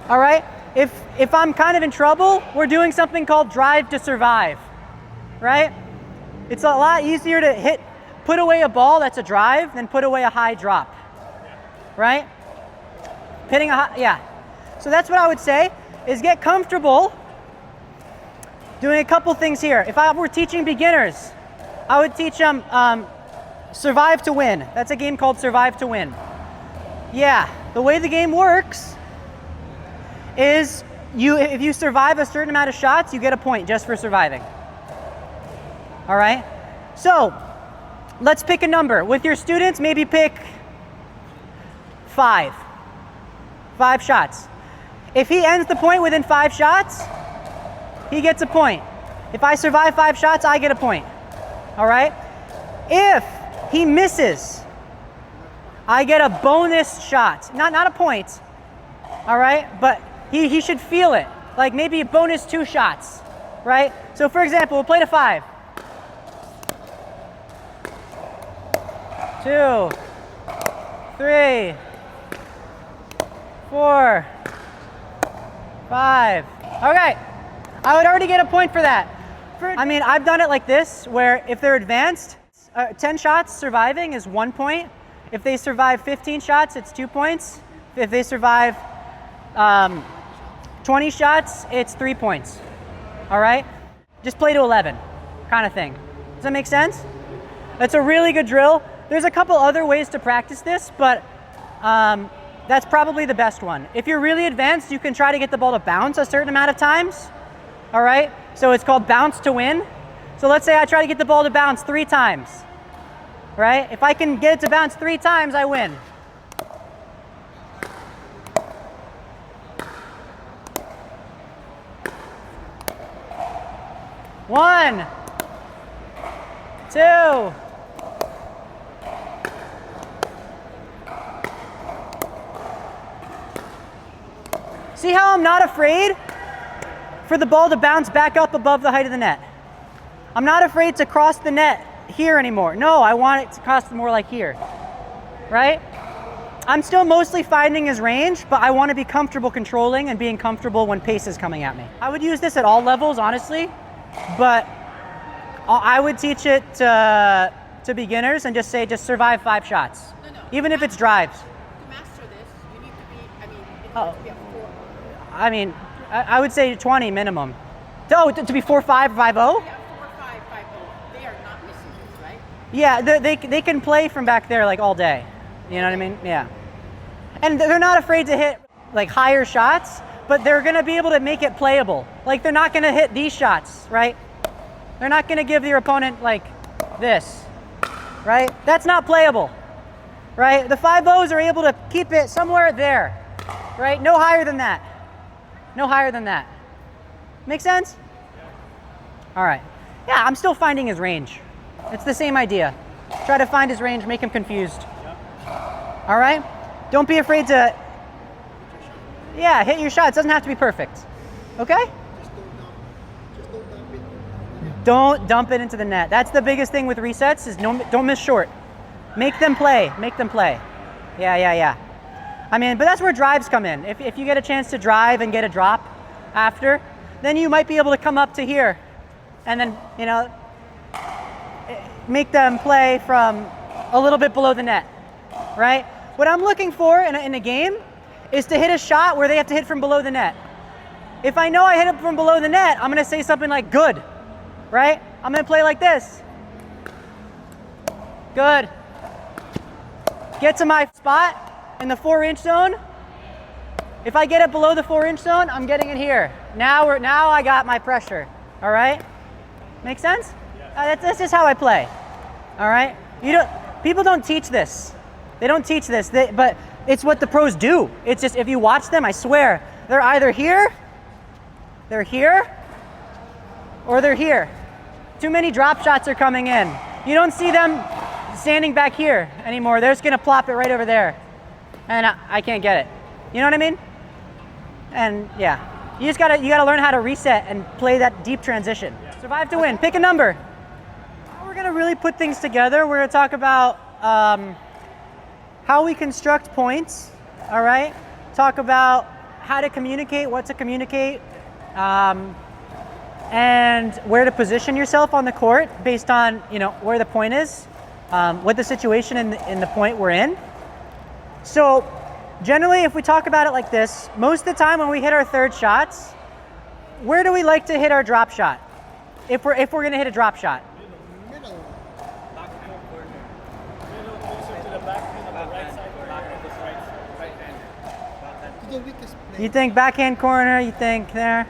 All right? If I'm kind of in trouble, we're doing something called drive to survive, right? It's a lot easier to put away a ball that's a drive than put away a high drop, right? Hitting a high, yeah. So that's what I would say, is get comfortable doing a couple things here. If I were teaching beginners, I would teach them Survive to Win. That's a game called Survive to Win. Yeah, the way the game works is if you survive a certain amount of shots, you get a point just for surviving. All right? So, let's pick a number. With your students, maybe pick 5. 5 shots. If he ends the point within 5 shots, he gets a point. If I survive 5 shots, I get a point. All right? If he misses, I get a bonus shot. Not a point. All right? But he should feel it. Like maybe a bonus 2 shots. Right? So for example, we'll play to 5. 2, 3, 4, 5. Okay. I would already get a point for that. I mean, I've done it like this, where if they're advanced, 10 shots surviving is 1 point. If they survive 15 shots, it's 2 points. If they survive 20 shots, it's 3 points. All right? Just play to 11 kind of thing. Does that make sense? That's a really good drill. There's a couple other ways to practice this, but that's probably the best one. If you're really advanced, you can try to get the ball to bounce a certain amount of times. All right? So it's called bounce to win. So let's say I try to get the ball to bounce 3 times. Right? If I can get it to bounce 3 times, I win. One, 2. See how I'm not afraid for the ball to bounce back up above the height of the net? I'm not afraid to cross the net here anymore. No, I want it to cross more like here, right? I'm still mostly finding his range, but I want to be comfortable controlling and being comfortable when pace is coming at me. I would use this at all levels, honestly, but I would teach it to beginners and just say, just survive 5 shots, even if it's drives. To master this, you need to be, I mean, I would say 20 minimum. Oh, to be 4-5, 5-0? Yeah, 4-5, 5-0. They are not missing this, right? Yeah, they can play from back there like all day. You know what I mean? Yeah. And they're not afraid to hit like higher shots, but they're going to be able to make it playable. Like they're not going to hit these shots, right? They're not going to give your opponent like this, right? That's not playable, right? The 5-0s are able to keep it somewhere there, right? No higher than that. No higher than that. Make sense? All right. Yeah, I'm still finding his range. It's the same idea. Try to find his range, make him confused. All right? Don't be afraid to, hit your shots. It doesn't have to be perfect. Okay? Don't dump it into the net. That's the biggest thing with resets is don't miss short. Make them play. Make them play. Yeah. I mean, but that's where drives come in. If you get a chance to drive and get a drop after, then you might be able to come up to here and then, make them play from a little bit below the net, right? What I'm looking for in a game is to hit a shot where they have to hit from below the net. If I know I hit it from below the net, I'm going to say something like good, right? I'm going to play like this. Good. Get to my spot in the 4-inch zone. If I get it below the 4-inch zone, I'm getting it here. Now I got my pressure. All right? Make sense? That's just how I play. All right? People don't teach this. They don't teach this, but it's what the pros do. It's just if you watch them, I swear, they're either here, or they're here. Too many drop shots are coming in. You don't see them standing back here anymore. They're just gonna plop it right over there. And I can't get it. You know what I mean? And yeah, you gotta learn how to reset and play that deep transition. Survive to win, pick a number. Now we're gonna really put things together. We're gonna talk about how we construct points, all right? Talk about how to communicate, what to communicate, and where to position yourself on the court based on, you know, where the point is, what the situation in the point we're in. So generally, if we talk about it like this, most of the time when we hit our third shots, where do we like to hit our drop shot? If we're going to hit a drop shot. Middle. Back corner. Middle closer to the back hand of the right side or back of the right hand. To the weakest place. You think backhand corner, you think there.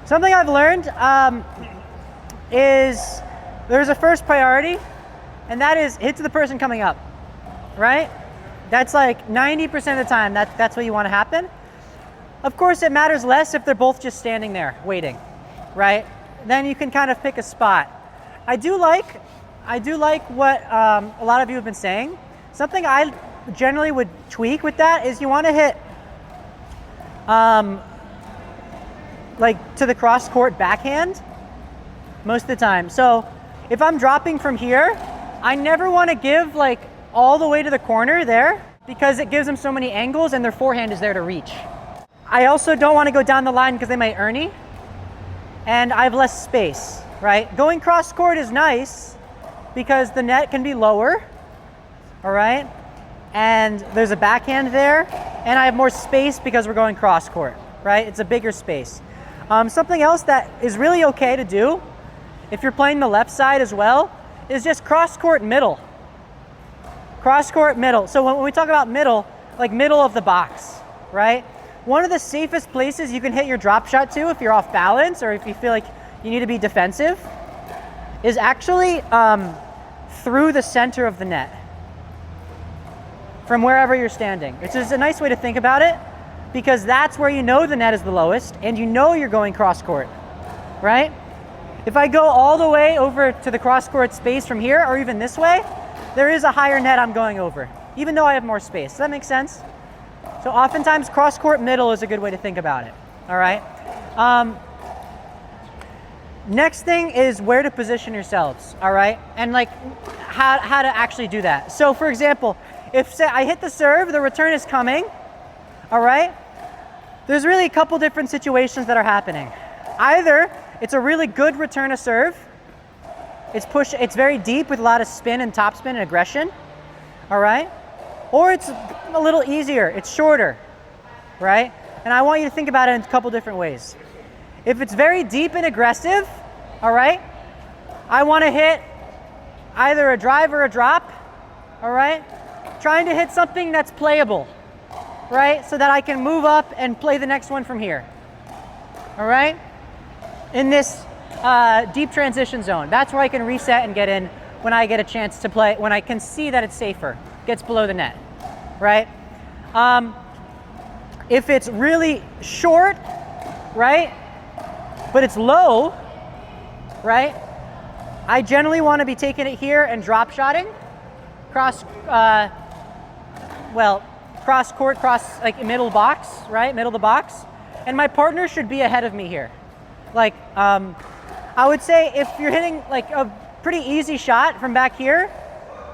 Something I've learned is there's a first priority, and that is hit to the person coming up, right? That's like 90% of the time, that's what you want to happen. Of course, it matters less if they're both just standing there waiting, right? Then you can kind of pick a spot. I do like what a lot of you have been saying. Something I generally would tweak with that is you want to hit like to the cross court backhand most of the time. So if I'm dropping from here, I never want to give like all the way to the corner there because it gives them so many angles and their forehand is there to reach. I also don't want to go down the line because they might ernie and I have less space, right? Going cross court is nice because the net can be lower, all right? And there's a backhand there and I have more space because we're going cross court, right? It's a bigger space. Something else that is really okay to do if you're playing the left side as well is just cross court middle. Cross court middle. So when we talk about middle, like middle of the box, right? One of the safest places you can hit your drop shot to if you're off balance or if you feel like you need to be defensive is actually through the center of the net from wherever you're standing, which is a nice way to think about it because that's where you know the net is the lowest and you know you're going cross court, right? If I go all the way over to the cross court space from here or even this way, there is a higher net I'm going over, even though I have more space. Does that make sense? So oftentimes cross court middle is a good way to think about it, all right? Next thing is where to position yourselves, all right? And like how to actually do that. So for example, if say I hit the serve, the return is coming, all right? There's really a couple different situations that are happening. Either it's a really good return to serve, it's very deep with a lot of spin and topspin and aggression, all right? Or it's a little easier, it's shorter, right? And I want you to think about it in a couple different ways. If it's very deep and aggressive, all right, I want to hit either a drive or a drop, all right? Trying to hit something that's playable, right? So that I can move up and play the next one from here, all right? In this deep transition zone. That's where I can reset and get in when I get a chance to play, when I can see that it's safer, gets below the net, right? If it's really short, right, but it's low, right, I generally want to be taking it here and drop shotting, cross court, like middle box, right, middle of the box, and my partner should be ahead of me here. Like, I would say if you're hitting like a pretty easy shot from back here,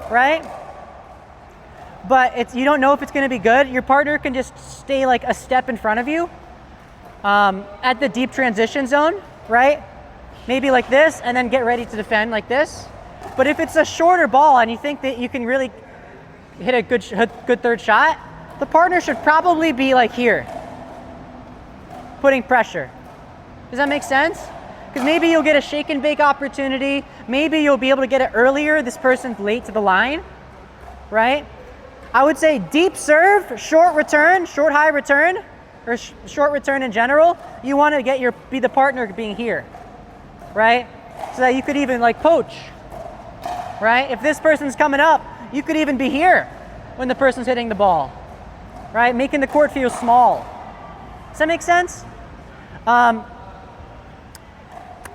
right, but you don't know if it's going to be good, your partner can just stay like a step in front of you at the deep transition zone, right? Maybe like this, and then get ready to defend like this. But if it's a shorter ball and you think that you can really hit a good third shot, the partner should probably be like here, putting pressure. Does that make sense? Because maybe you'll get a shake and bake opportunity. Maybe you'll be able to get it earlier. This person's late to the line, right? I would say deep serve, short return, short high return, or short return in general. You want to be the partner being here, right? So that you could even like poach, right? If this person's coming up, you could even be here when the person's hitting the ball, right? Making the court feel small. Does that make sense?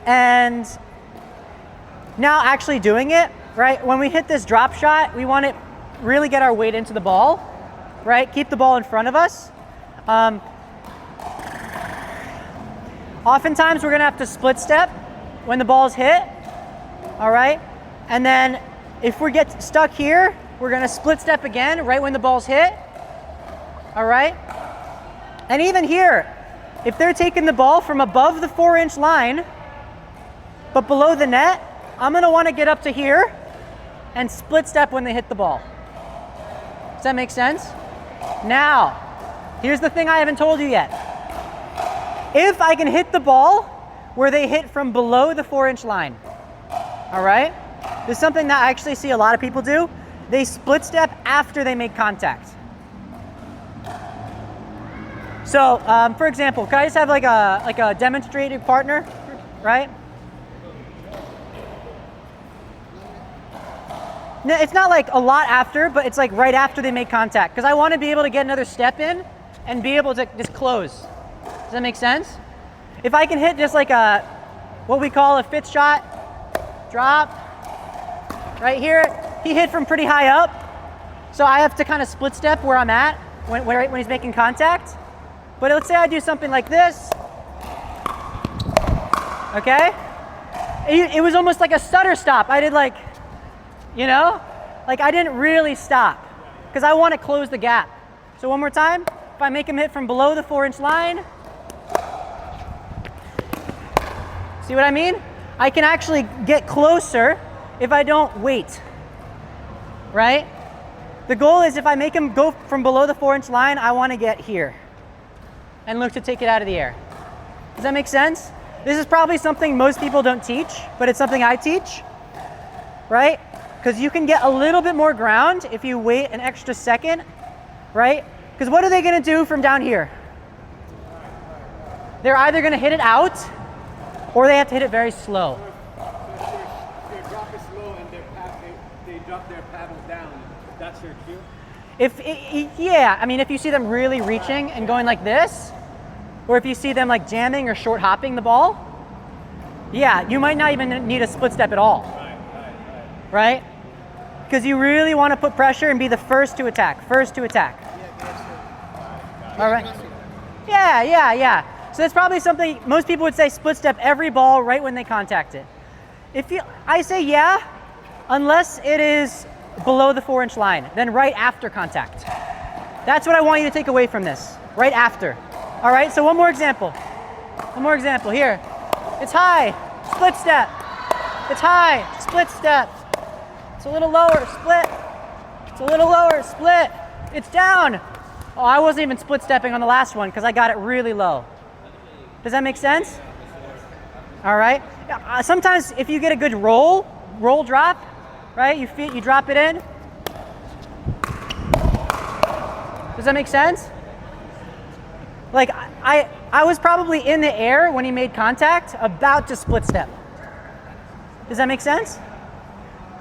And now actually doing it, right? When we hit this drop shot, we want to really get our weight into the ball, right? Keep the ball in front of us. Oftentimes we're gonna have to split step when the ball's hit, all right? And then if we get stuck here, we're gonna split step again right when the ball's hit, all right? And even here, if they're taking the ball from above the 4-inch line, but below the net, I'm gonna wanna get up to here and split step when they hit the ball. Does that make sense? Now, here's the thing I haven't told you yet. If I can hit the ball where they hit from below the 4-inch line, all right? This is something that I actually see a lot of people do. They split step after they make contact. So, for example, can I just have like a demonstrating partner, right? No, it's not like a lot after, but it's like right after they make contact, because I want to be able to get another step in and be able to just close. Does that make sense? If I can hit just like what we call a fifth shot, drop, right here, he hit from pretty high up, so I have to kind of split step where I'm at when he's making contact. But let's say I do something like this, okay? It was almost like a stutter stop. I did like, you know, like I didn't really stop because I want to close the gap. So one more time, if I make him hit from below the 4-inch line, see what I mean? I can actually get closer if I don't wait, right? The goal is if I make him go from below the 4-inch line, I want to get here and look to take it out of the air. Does that make sense? This is probably something most people don't teach, but it's something I teach, right? Because you can get a little bit more ground if you wait an extra second, right? Because what are they gonna do from down here? They're either gonna hit it out or they have to hit it very slow. So if their drop is slow and they drop their paddle down, that's your cue? Yeah, I mean, if you see them really reaching and going like this, or if you see them like jamming or short hopping the ball, yeah, you might not even need a split step at all, right? Because you really want to put pressure and be the first to attack, All right. Yeah. So that's probably something most people would say split step every ball right when they contact it. I say yeah, unless it is below the 4-inch line, then right after contact. That's what I want you to take away from this, right after. All right, so one more example here. It's high, split step. It's high, split step. It's a little lower, split. It's a little lower, split. It's down. Oh, I wasn't even split stepping on the last one because I got it really low. Does that make sense? All right. Sometimes if you get a good roll drop, right? You drop it in. Does that make sense? Like I was probably in the air when he made contact, about to split step. Does that make sense?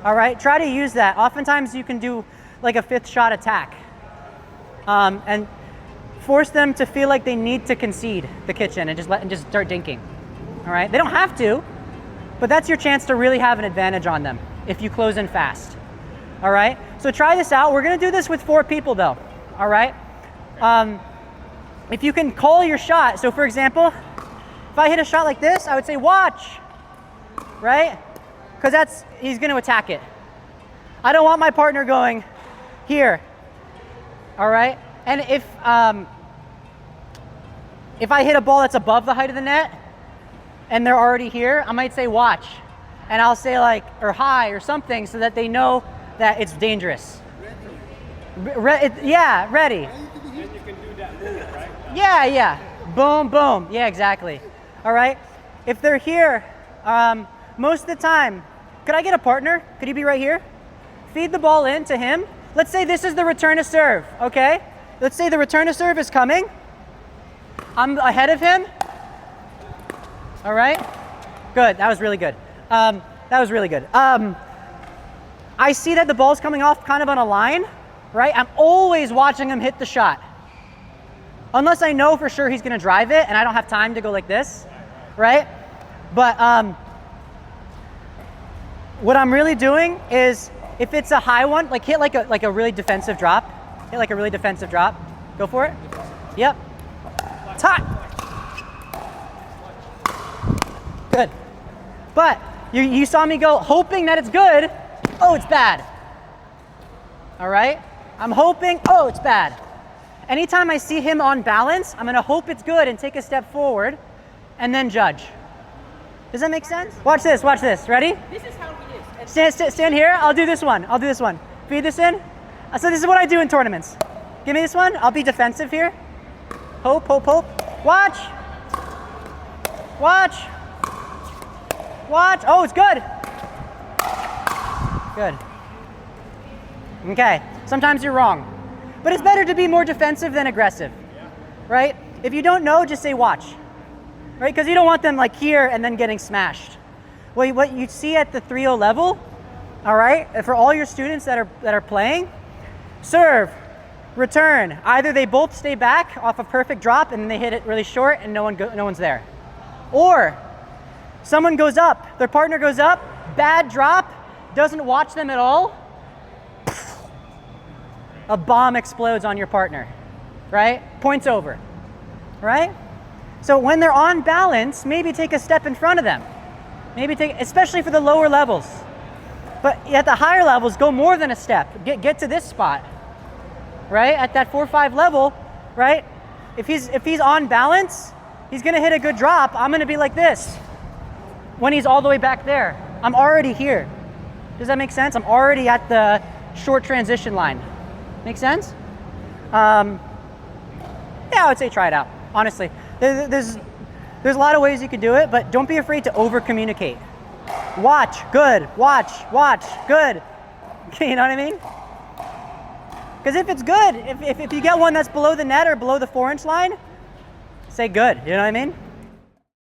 All right, try to use that. Oftentimes you can do like a fifth shot attack and force them to feel like they need to concede the kitchen and just start dinking. All right, they don't have to, but that's your chance to really have an advantage on them if you close in fast. All right, so try this out. We're gonna do this with 4 people though. All right, if you can call your shot. So for example, if I hit a shot like this, I would say watch, right? Because he's going to attack it. I don't want my partner going here, all right? And if I hit a ball that's above the height of the net and they're already here, I might say watch. And I'll say like, or hi or something so that they know that it's dangerous. Ready. Ready. And you can do that move, right? Yeah. Boom, boom. Yeah, exactly. All right? If they're here, most of the time, could I get a partner? Could he be right here? Feed the ball in to him. Let's say this is the return to serve, okay? Let's say the return to serve is coming. I'm ahead of him. All right? Good, that was really good. I see that the ball's coming off kind of on a line, right? I'm always watching him hit the shot. Unless I know for sure he's gonna drive it and I don't have time to go like this, right? But what I'm really doing is, if it's a high one, like hit like a really defensive drop. Hit like a really defensive drop. Go for it. Yep. It's hot. Good. But you saw me go hoping that it's good. Oh, it's bad. All right? I'm hoping, oh, it's bad. anytime I see him on balance, I'm gonna hope it's good and take a step forward and then judge. Does that make sense? Watch this, ready? This is how he is. And Stand here, I'll do this one. Feed this in. So this is what I do in tournaments. Give me this one, I'll be defensive here. Hope. Watch. Oh, it's good. Good. Okay, sometimes you're wrong. But it's better to be more defensive than aggressive, right? If you don't know, just say watch, right? Because you don't want them like here and then getting smashed. Well, what you see at the 3-0 level, all right, for all your students that are playing, serve, return. Either they both stay back off a perfect drop and then they hit it really short and no one's there. Or someone goes up, their partner goes up, bad drop, doesn't watch them at all, a bomb explodes on your partner, right? Points over, right? So when they're on balance, maybe take a step in front of them. Especially for the lower levels. But at the higher levels, go more than a step. Get to this spot, right? At that 4-5 level, right? If he's on balance, he's gonna hit a good drop. I'm gonna be like this when he's all the way back there. I'm already here. Does that make sense? I'm already at the short transition line. Make sense? Yeah, I would say try it out, honestly. There's a lot of ways you can do it, but don't be afraid to over communicate. Watch, good, watch, good. You know what I mean? Because if it's good, if you get one that's below the net or below the 4-inch line, say good, you know what I mean?